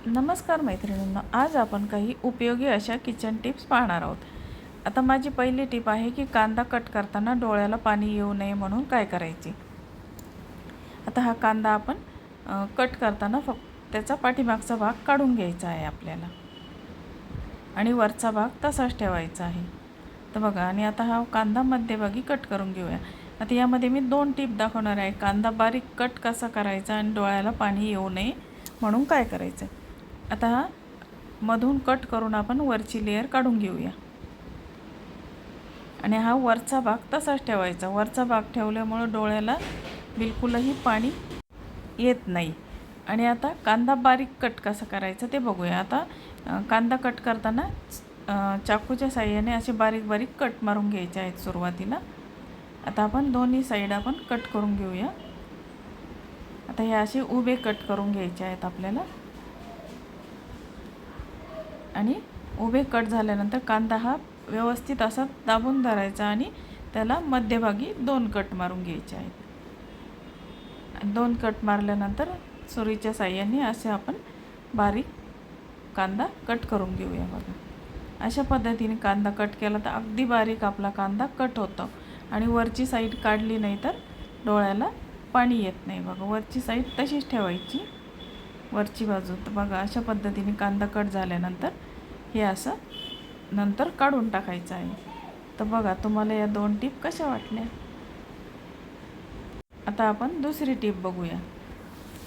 नमस्कार मैत्रिणींनो, आज आपण काही उपयोगी अशा किचन टिप्स पाहणार आहोत. आता माझी पहिली टिप आहे की कांदा कट करताना डोळ्याला पाणी येऊ नये म्हणून काय करायचे. आता हा कांदा आपण कट करताना फक्त त्याचा पाठीमागचा भाग काढून घ्यायचा आहे आपल्याला आणि वरचा भाग तसाच ठेवायचा आहे. तर बघा, आणि आता हा कांदा मध्यभागी कट करून घेऊया. आता यामध्ये मी 2 टिप दाखवणार आहे. कांदा बारीक कट कसा करायचा आणि डोळ्याला पाणी येऊ नये म्हणून काय करायचं. आता हा मधून कट करून आपण वरची लेयर काढून घेऊया आणि हा वरचा भाग तसाच ठेवायचा. वरचा भाग ठेवल्यामुळे डोळ्याला बिलकुलही पाणी येत नाही. आणि आता कांदा बारीक कट कसा करायचा ते बघूया. आता कांदा कट करताना चाकूच्या साहाय्याने असे बारीक बारीक कट मारून घ्यायचे आहेत सुरुवातीला. आता आपण दोन्ही साईड आपण कट करून घेऊया. आता हे असे उभे कट करून घ्यायचे आहेत आपल्याला. आणि उभे कट झाल्यानंतर कांदा हा व्यवस्थित असा दाबून धरायचा आणि त्याला मध्यभागी 2 कट मारून घ्यायचे आहेत. 2 कट मारल्यानंतर सुरीच्या साहाय्याने असे आपण बारीक कांदा कट करून घेऊया. बघा, अशा पद्धतीने कांदा कट केला तर अगदी बारीक आपला कांदा कट होतो आणि वरची साईड काढली नाही तर डोळ्याला पाणी येत नाही. बघा, वरची साईड तशीच ठेवायची, वरची बाजू. तर बघा, अशा पद्धतीने कांदा कट झाल्यानंतर हे असं नंतर काढून टाकायचं आहे. तर बघा, तुम्हाला या 2 टिप कशा वाटल्या. आता आपण दुसरी टिप बघूया.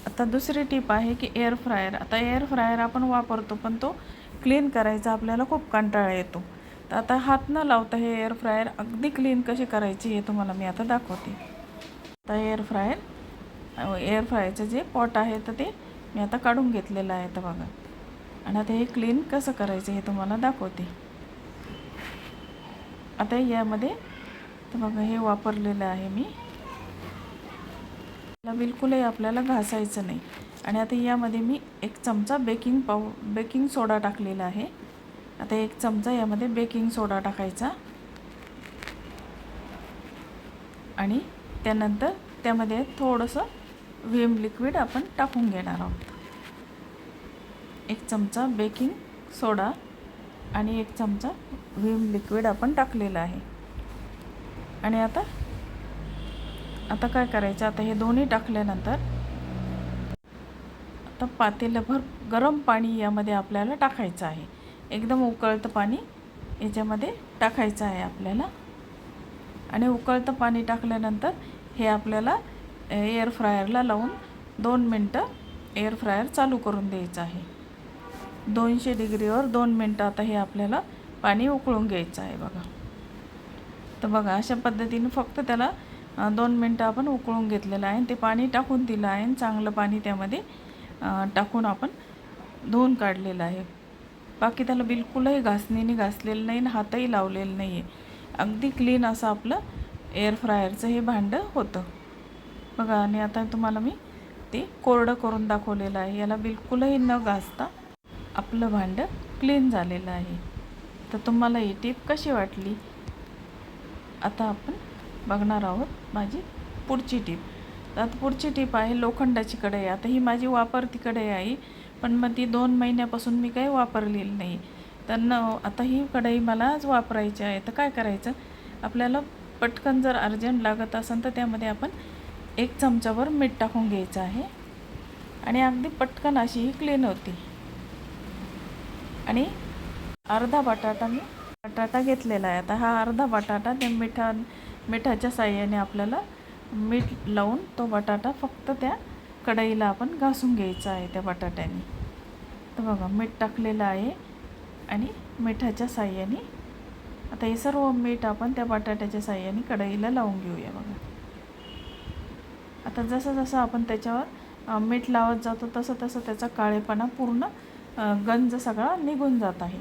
आता दुसरी टिप आहे की एअर फ्रायर. आता एअर फ्रायर आपण वापरतो पण तो क्लीन करायचा आपल्याला खूप कंटाळा येतो. तर आता हात न लावता हे एअर फ्रायर अगदी क्लीन कसे करायचे हे तुम्हाला मी आता दाखवते. आता एअर फ्रायरचं जे पॉट आहे तर ते मी आता काढून घेतलेलं आहे. तर बघा, आणि आता हे क्लीन कसं करायचं हे तुम्हाला दाखवते. आता यामध्ये तर बघा, हे वापरलेलं आहे मी. बिलकुलही आपल्याला घासायचं नाही. आणि आता यामध्ये मी 1 चमचा बेकिंग सोडा टाकलेला आहे. आता 1 चमचा यामध्ये बेकिंग सोडा टाकायचा आणि त्यानंतर त्यामध्ये थोडंसं व्हीम लिक्विड आपण टाकून घेणार आहोत. 1 चमचा बेकिंग सोडा आणि 1 चमचा व्हीम लिक्विड आपण टाकलेलं आहे. आणि आता काय करायचं, आता हे दोन्ही टाकल्यानंतर आता पातेलभर गरम पाणी यामध्ये आपल्याला टाकायचं आहे. एकदम उकळतं पाणी याच्यामध्ये टाकायचं आहे आपल्याला. आणि उकळतं पाणी टाकल्यानंतर हे आपल्याला एअर फ्रायरला लावून 2 मिनटं एअर फ्रायर चालू करून द्यायचं आहे. 200 डिग्रीवर 2 मिनटं आता हे आपल्याला पाणी उकळून घ्यायचं आहे. बघा, तर बघा, अशा पद्धतीने फक्त त्याला 2 मिनटं आपण उकळून घेतलेलं आहे. ते पाणी टाकून दिलं आहे आणि चांगलं पाणी त्यामध्ये टाकून आपण धुवून काढलेलं आहे. बाकी त्याला बिलकुलही घासणीने घासलेलं नाही आणि हातही लावलेलं नाही आहे. अगदी क्लीन असं आपलं एअर फ्रायरचं हे भांडं होतं. बघा, आणि आता तुम्हाला मी ते कोरडं करून दाखवलेलं आहे. याला बिलकुलही न घासता आपलं भांडं क्लीन झालेलं आहे. तर तुम्हाला ही टिप कशी वाटली. आता आपण बघणार आहोत माझी पुढची टिप. तर आता पुढची टिप आहे लोखंडाची कढई. आता ही माझी वापरती कढई आहे, पण मग ती 2 महिन्यापासून मी काही वापरलेली नाही. तर आता ही कढई मला आज वापरायची आहे. तर काय करायचं, आपल्याला पटकन जर अर्जंट लागत असेल तर त्यामध्ये आपण 1 चमचाभर मीठ टाकून घ्यायचं आहे आणि अगदी पटकन अशी ही क्लीन होती. आणि अर्धा बटाटा घेतलेला आहे. आता हा अर्धा बटाटा त्या मिठाच्या साहाय्याने आपल्याला मीठ लावून तो बटाटा फक्त त्या कढईला आपण घासून घ्यायचा आहे त्या बटाट्याने. तर बघा, मीठ टाकलेलं आहे आणि मिठाच्या साहाय्याने आता हे सर्व मीठ आपण त्या बटाट्याच्या साहाय्याने कढईला लावून घेऊया. बघा, आता जसं जसं आपण त्याच्यावर मीठ लावत जातो तसं तसं त्याचा काळेपणा पूर्ण गंज सगळा निघून जात आहे.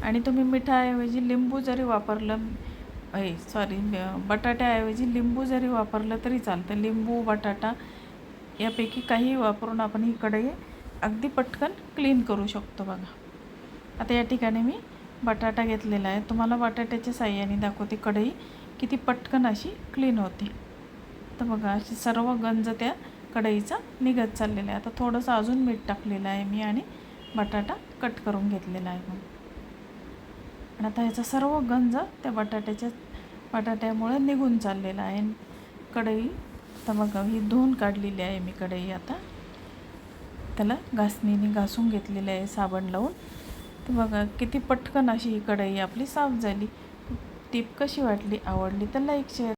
आणि तुम्ही मिठाऐवजी लिंबू जरी वापरलं, बटाट्याऐवजी लिंबू जरी वापरलं तरी चालतं. लिंबू, बटाटा यापैकी काही वापरून आपण ही कढई अगदी पटकन क्लीन करू शकतो. बघा, आता या ठिकाणी मी बटाटा घेतलेला आहे. तुम्हाला बटाट्याच्या साहाय्याने दाखवते कढई किती पटकन अशी क्लीन होते. तर बघा, अशी सर्व गंज त्या कढईचा निघत चाललेला आहे. आता थोडंसं अजून मीठ टाकलेलं आहे मी आणि बटाटा कट करून घेतलेला आहे मग. आणि आता ह्याचा सर्व गंज त्या बटाट्यामुळे निघून चाललेला आहे. कढई तर बघा ही धुवून काढलेली आहे मी कढई. आता त्याला घासणीने घासून घेतलेलं आहे साबण लावून. तर बघा किती पटकन अशी ही कढई आपली साफ झाली. टीप कशी वाटली, आवडली तर लाईक शेअर